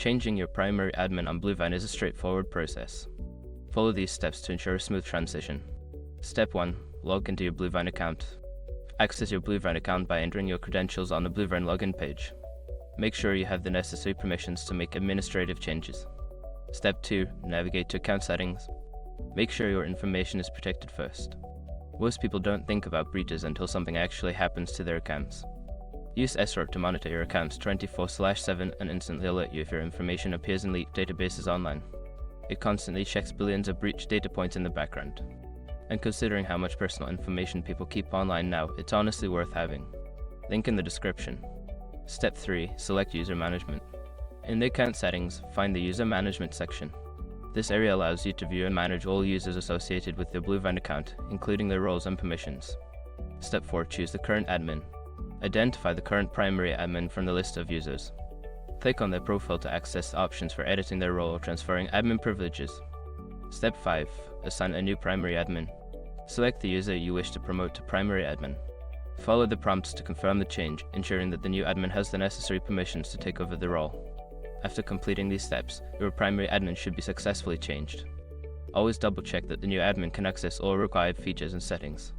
Changing your primary admin on Bluevine is a straightforward process. Follow these steps to ensure a smooth transition. Step 1. Log into your Bluevine account. Access your Bluevine account by entering your credentials on the Bluevine login page. Make sure you have the necessary permissions to make administrative changes. Step 2. Navigate to account settings. Make sure your information is protected first. Most people don't think about breaches until something actually happens to their accounts. Use SROP to monitor your accounts 24/7 and instantly alert you if your information appears in leaked databases online. It constantly checks billions of breached data points in the background. And considering how much personal information people keep online now, it's honestly worth having. Link in the description. Step 3. Select User Management. In the account settings, find the User Management section. This area allows you to view and manage all users associated with your Bluevine account, including their roles and permissions. Step 4. Choose the current admin. Identify the current primary admin from the list of users. Click on their profile to access options for editing their role or transferring admin privileges. Step 5. Assign a new primary admin. Select the user you wish to promote to primary admin. Follow the prompts to confirm the change, ensuring that the new admin has the necessary permissions to take over the role. After completing these steps, your primary admin should be successfully changed. Always double check that the new admin can access all required features and settings.